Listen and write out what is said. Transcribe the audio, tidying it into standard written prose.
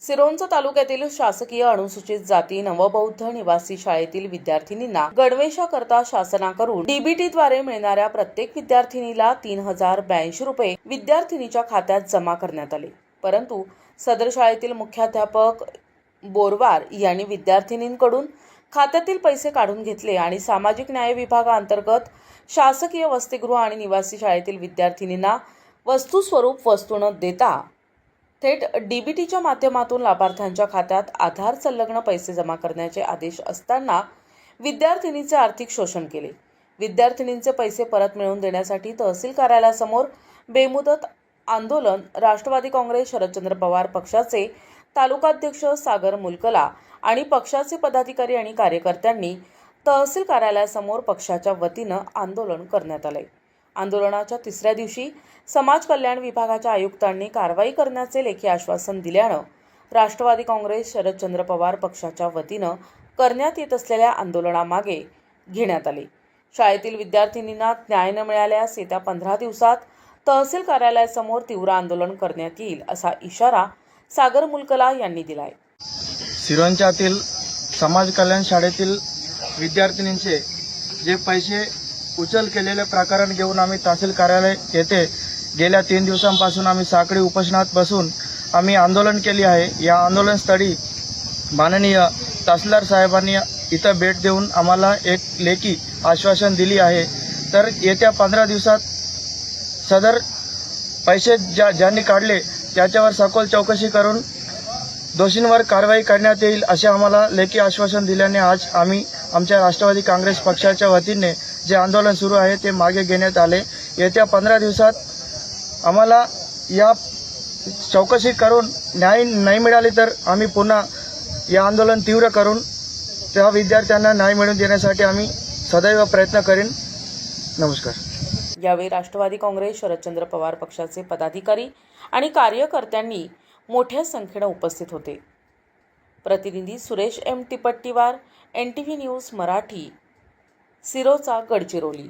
सिरोंचा तालुक्यातील शासकीय अनुसूचित जाती नवबौद्ध निवासी शाळेतील विद्यार्थिनींना गणवेशाकरता शासनाकडून डीबीटीद्वारे मिळणाऱ्या प्रत्येक विद्यार्थिनीला 3082 रुपये विद्यार्थिनीच्या खात्यात जमा करण्यात आले। परंतु सदर शाळेतील मुख्याध्यापक बोरवार यांनी विद्यार्थिनींकडून खात्यातील पैसे काढून घेतले आणि सामाजिक न्याय विभागाअंतर्गत शासकीय वसतिगृह आणि निवासी शाळेतील विद्यार्थिनींना वस्तुस्वरूप वस्तू न देता थेट डीबीटीच्या माध्यमातून लाभार्थ्यांच्या खात्यात आधार संलग्न पैसे जमा करण्याचे आदेश असताना विद्यार्थिनीचे आर्थिक शोषण केले। विद्यार्थिनींचे पैसे परत मिळवून देण्यासाठी तहसील कार्यालयासमोर बेमुदत आंदोलन राष्ट्रवादी काँग्रेस शरदचंद्र पवार पक्षाचे तालुकाध्यक्ष सागर मुलकला आणि पक्षाचे पदाधिकारी आणि कार्यकर्त्यांनी तहसील कार्यालयासमोर पक्षाच्या वतीने आंदोलन करण्यात आले। आंदोलनाच्या तिसऱ्या दिवशी समाज कल्याण विभागाच्या आयुक्तांनी कारवाई करण्याचे लेखी आश्वासन दिल्याने राष्ट्रवादी काँग्रेस शरदचंद्र पवार पक्षाच्या वतीने करण्यात येत असलेल्या आंदोलनामागे घेण्यात आले। शाळेतील विद्यार्थिनींना न्याय न मिळाल्यास येत्या 15 दिवसात तहसील कार्यालयासमोर तीव्र आंदोलन करण्यात येईल असा इशारा सागर मुलकला यांनी दिलाय। सिरोंच्यातील समाज कल्याण शाळेतील विद्यार्थिनींचे जे पैसे उचल केलेले प्रकरण घेऊन आम्ही तहसील कार्यालय येथे गेल्या 3 दिवसांपासून आम्ही साखळी उपोषणात बसून आम्ही आंदोलन केले आहे। या आंदोलनस्थळी माननीय तहसीलदार साहेबांनी इथं भेट देऊन आम्हाला एक लेखी आश्वासन दिली आहे। तर येत्या 15 दिवसात सदर पैसे ज्यांनी काढले त्याच्यावर सखोल चौकशी करून दोषींवर कारवाई करण्यात येईल असे आम्हाला लेखी आश्वासन दिल्याने आज आम्ही आमच्या राष्ट्रवादी काँग्रेस पक्षाच्या वतीने जे आंदोलन सुरू आहे ते मागे घेण्यात आले। येत्या 15 दिवसात आम्हाला या चौकशी करून न्याय नाही मिळाले तर आम्ही पुन्हा या आंदोलन तीव्र करून त्या विद्यार्थ्यांना न्याय मिळवून देण्यासाठी आम्ही सदैव प्रयत्न करीन। नमस्कार। यावेळी राष्ट्रवादी काँग्रेस शरदचंद्र पवार पक्षाचे पदाधिकारी आणि कार्यकर्त्यांनी मोठ्या संख्येने उपस्थित होते। प्रतिनिधी Suresh M Tippattiwar, NTV news Marathi, Sironcha Gadchiroli.